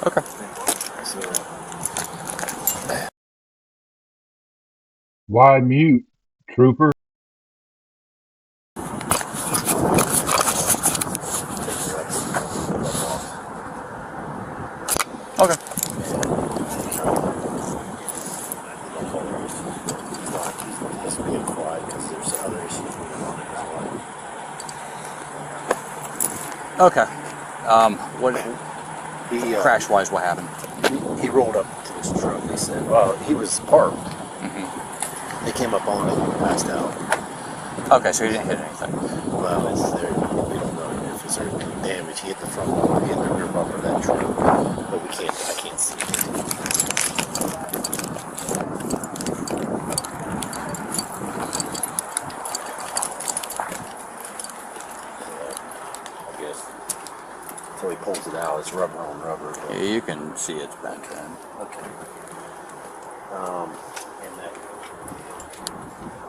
Okay. So, Why mute, trooper? Okay. he's being quiet because there's other issues going on in his life. Okay. What He crash-wise, what happened? he rolled up to his truck. He said, "Well, he was parked." Mm-hmm. They came up on him and passed out. Okay, so he didn't hit anything. Well, it's there. We don't know if it's any damage. He hit the front bumper, he hit the rear bumper of that truck, but I can't see it. I guess until he pulls it out, it's rubber on rubber. But, Yeah, you can see it's bent in. okay. And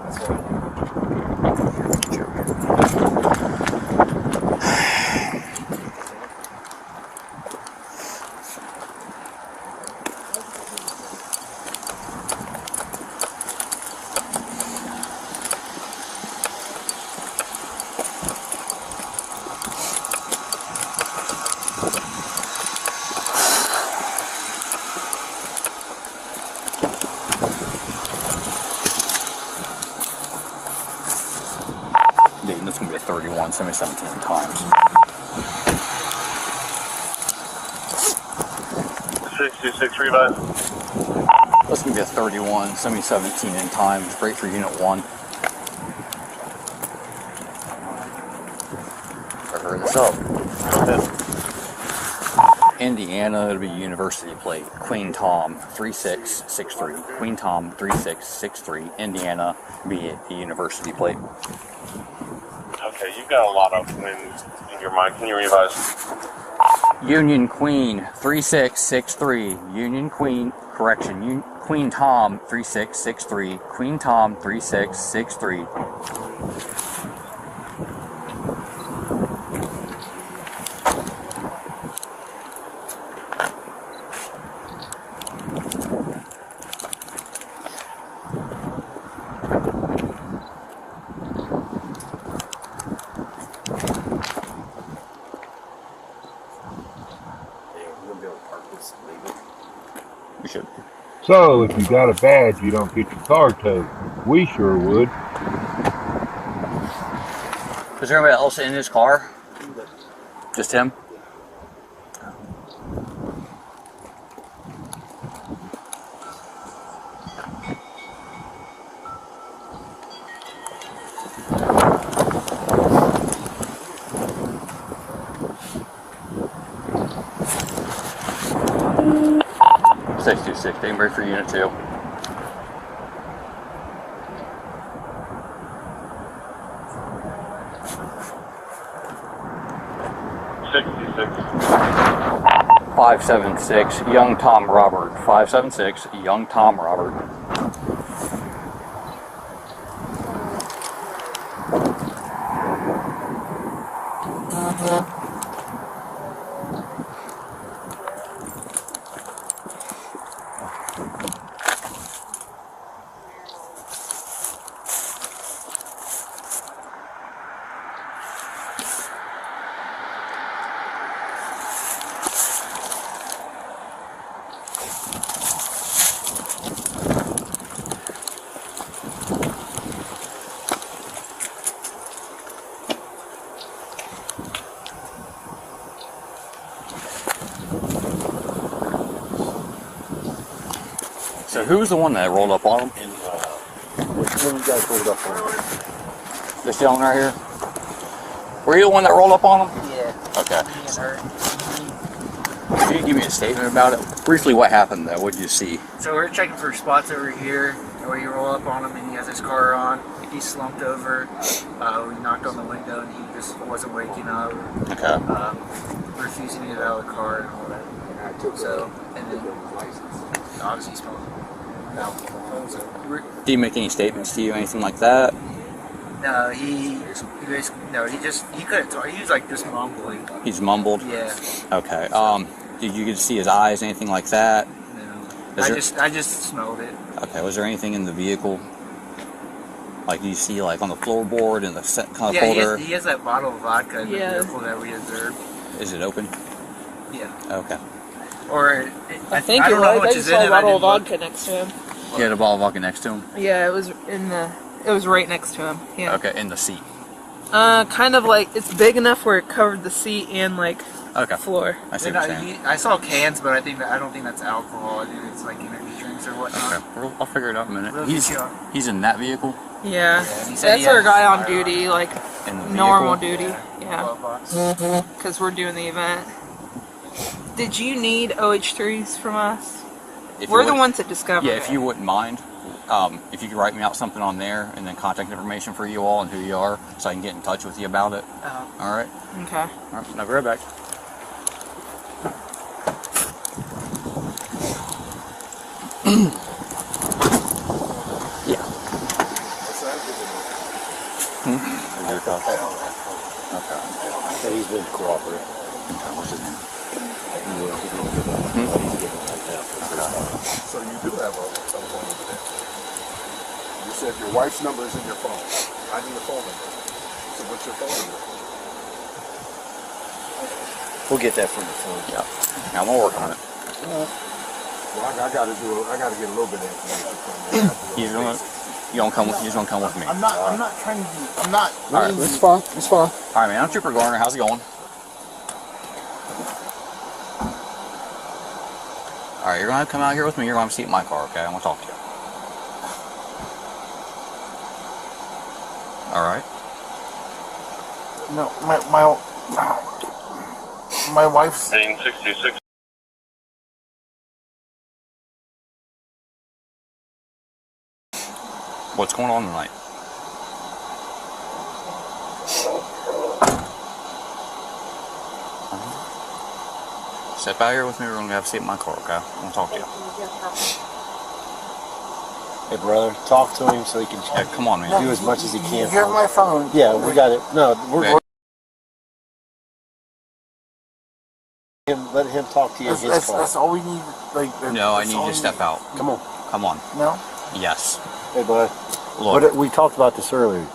that's what Dude, that's going to be a 31, 17 times. 626 revise. That's going to be a 31, 17 in times. Great for Unit 1. Better hurry this up. Indiana, it'll be University plate. Queen Tom 3663. Queen Tom 3663. Indiana, be the University plate. Okay, you've got a lot of them in your mind. Can you revise? Union Queen 3663. Union Queen, correction, Queen Tom 3663. Queen Tom 3663. We should. So, if you got a badge, you don't get your car towed. We sure would. Is there anybody else in his car? Just him? Six, they can break for Unit 2. $576, Young Tom Robert. 576, Young Tom Robert. So who's the one that rolled up on him? And which one you guys rolled up on? This gentleman right here? Were you the one that rolled up on him? Yeah. Okay. Me and her. Can you give me a statement about it? Briefly, what happened though? What did you see? So we're checking for spots over here where you roll up on him and he has his car on. He slumped over. We knocked on the window and he just wasn't waking up. Okay. Refusing to get out of the car and all that. So, and then obviously he smelled alcohol. So Did he make any statements to you, anything like that? no, he couldn't talk. He was like just mumbling. He's mumbled? Yeah. Okay. Did you get to see his eyes, anything like that? No. I just smelled it. Okay, was there anything in the vehicle? Like you see, like on the floorboard and the kind of folder? He has that bottle of vodka in the vehicle that we observed. Is it open? Yeah. Okay. Or I think I it don't know was. what I is just in saw it. a bottle of vodka next to him. He had a bottle of vodka next to him? Yeah, it was in the. It was right next to him. Yeah. Okay, in the seat. Kind of like it's big enough where it covered the seat and like floor. I see what you're saying. I saw cans, but I don't think that's alcohol. I think it's like energy drinks or whatnot. Okay, well, I'll figure it out in a minute. We'll He's in that vehicle? Yeah. He said That's our guy on duty, like In the normal vehicle? duty. Yeah. Because we're doing the event. Did you need OH3s from us? We're the ones that discovered it. Yeah, if you wouldn't mind, if you could write me out something on there and then contact information for you all and who you are so I can get in touch with you about it. All right? Okay. All right, I'll be right back. Yeah. Is your cop? Okay. So he's been cooperating. Okay, what's his name? So you do have a telephone over there. You said your wife's number is in your phone. I need a phone number. So what's your phone number? We'll get that from the phone. Yeah, I'm gonna work on it. Well, I gotta get a little bit of information from you. You just gonna come with me. I'm not trying to be, I'm not. All right. It's fine. It's fine. All right, man. I'm Trooper Garner. How's it going? All right, you're gonna come out here with me. You're gonna have a seat in my car, okay? I'm gonna talk to you. All right. No, my wife's. 1966. What's going on tonight? Step out here with me. We're gonna have a seat in my car, okay? I'm gonna talk to you. Hey, brother, talk to him so he can Yeah, come on, man. do as much as he can. You have my phone. Yeah, we got it. No, we're let him talk to you in his car. That's all we need. No, I need you to step out. Come on. Come on. No. Yes. Hey, bud. Look, We talked about this earlier.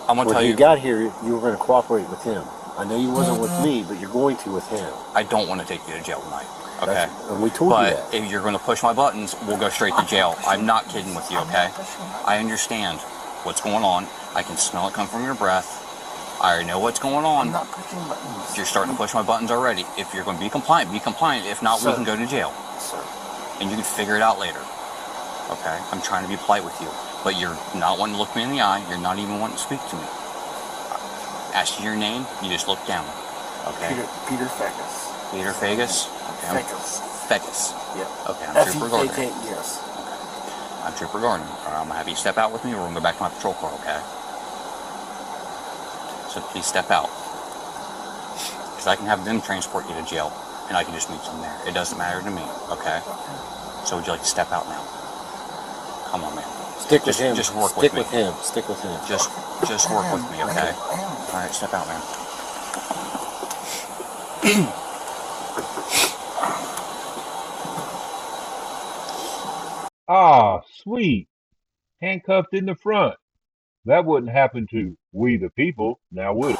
I'm gonna When tell you you. got here, you were going to cooperate with him. I know you wasn't with me, but you're going to with him. I don't want to take you to jail tonight. Okay. And we told you But that. if you're going to push my buttons, we'll go straight to jail. I'm not kidding with you, okay? I understand what's going on. I can smell it come from your breath. I already know what's going on. I'm not pushing buttons. You're starting to push my buttons already. If you're going to be compliant, be compliant. If not, we can go to jail. Sir. And you can figure it out later. Okay? I'm trying to be polite with you. But you're not wanting to look me in the eye. You're not even wanting to speak to me. Ask you your name, you just look down. Okay? Peter Fegus. Peter Fegus? Okay. Fegus. Fegus. Yeah. Okay, I'm Trooper Gardner. F-E-K-K, yes. I'm Trooper Gardner. All right, I'm gonna have you step out with me, or we're gonna go back to my patrol car, okay? So please step out, because I can have them transport you to jail, and I can just meet them there. It doesn't matter to me, okay? So would you like to step out now? Come on, man. Stick with him. Just work Stick with me. with him. Stick with him. Just work with me, okay? All right, step out, man. Ah, sweet. Handcuffed in the front. That wouldn't happen to we the people, now would it?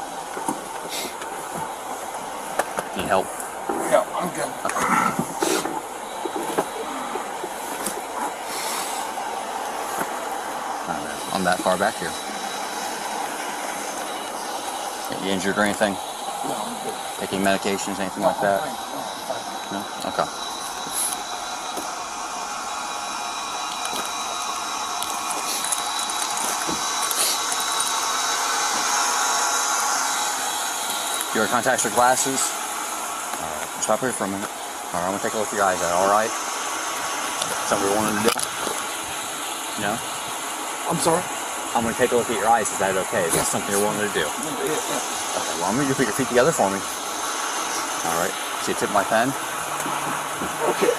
Need help? Yeah, I'm good. All right, I'm that far back here. Get you injured or anything? No, I'm good. Taking medications, anything like that? No? Okay. You wear contacts or glasses? Alright, stop here for a minute. Alright, I'm gonna take a look at your eyes. Is that alright? Something we wanted to do? No? I'm sorry? I'm gonna take a look at your eyes. Is that okay? Is that something you're wanting to do? Okay, well, I'm gonna put your feet together for me. Alright, see the tip of my pen? Okay,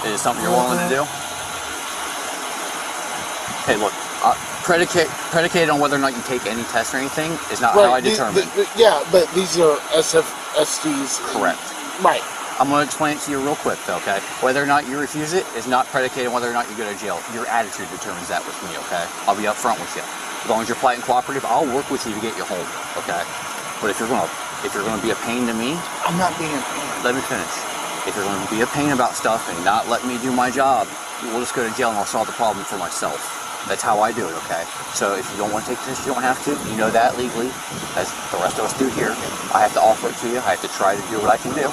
Is it something you're willing to do? Hey, look, predicated on whether or not you take any tests or anything is not how I determine. yeah, but these are SFSTs. Correct. Right. I'm going to explain it to you real quick, though, okay? Whether or not you refuse it is not predicated on whether or not you go to jail. Your attitude determines that with me, okay? I'll be upfront with you. As long as you're polite and cooperative, I'll work with you to get you home, okay? But if you're gonna be a pain to me, I'm not being a pain. let me finish. If you're gonna be a pain about stuff and not let me do my job, we'll just go to jail and I'll solve the problem for myself. That's how I do it, okay? So if you don't want to take this, you don't have to. You know that legally, as the rest of us do here. I have to offer it to you. I have to try to do what I can do,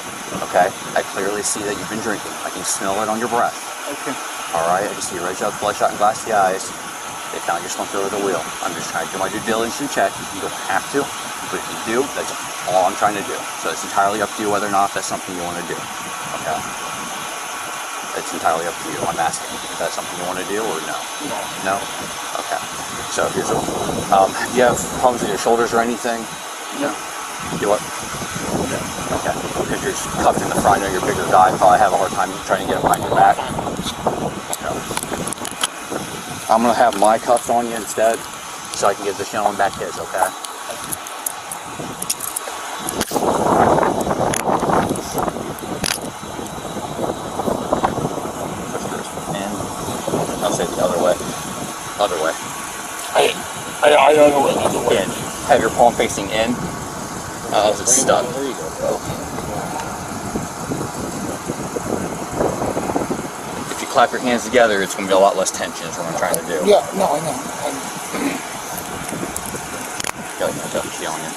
okay? I clearly see that you've been drinking. I can smell it on your breath. Okay. All right, I can see your red shot, bloodshot, and glassy eyes. If not, you're slumped over the wheel. I'm just trying to do my due diligence and check. You don't have to, but if you do, that's all I'm trying to do. So it's entirely up to you whether or not that's something you want to do, okay? It's entirely up to you. I'm asking, is that something you want to do or no? No? Okay. So here's a, do you have problems with your shoulders or anything? No. Do what? No. Okay. Because you're cuffed in the front, I know you're a bigger guy, probably have a hard time trying to get behind your back. No. I'm going to have my cuffs on you instead, so I can give this gentleman back his, okay? I'll say the other way. Other way. I don't know what the way. In. Have your palm facing in. Oh, it's stuck. There you go, bro. If you clap your hands together, it's going to be a lot less tension is what I'm trying to do. Yeah, no, I know. Go ahead, I'll key on you.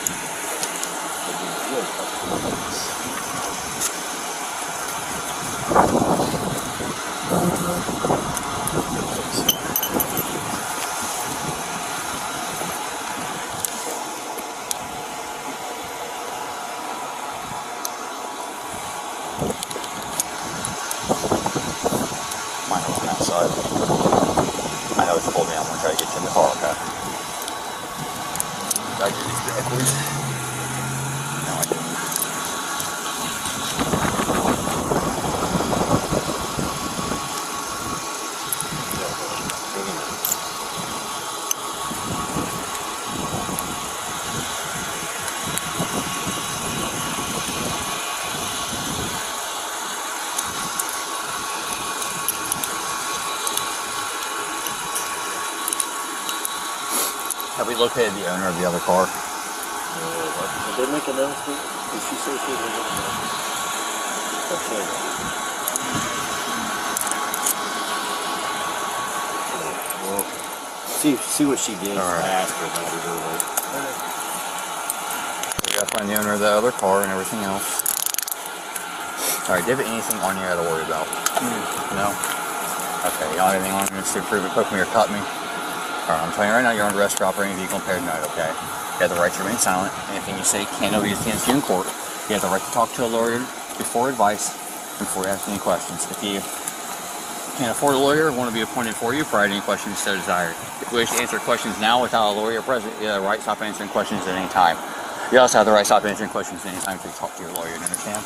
Mine are on that side. I know it's pulled me. I'm going to try to get you in the car, okay? Did I do these backwards? No, I didn't. Have we located the owner of the other car? Did they make an announcement? Did she say she was making an announcement? Okay. Well, see what she did. All right. Ask her about it earlier. We gotta find the owner of the other car and everything else. Alright, do you have anything on you I gotta worry about? No? Okay, you don't have anything on you to prove it, poke me or cut me? Alright, I'm telling you right now, you're under arrest for operating a vehicle impaired tonight, okay? You have the right to remain silent. Anything you say can't be used against you in court. You have the right to talk to a lawyer before advice and before you ask any questions. If you can't afford a lawyer, want to be appointed for you, provide any questions so desired. If you wish to answer questions now without a lawyer present, you have the right to stop answering questions at any time. You also have the right to stop answering questions at any time to talk to your lawyer, you understand?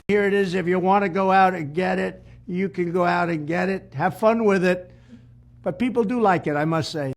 Here it is. If you want to go out and get it, you can go out and get it. Have fun with it. But people do like it, I must say.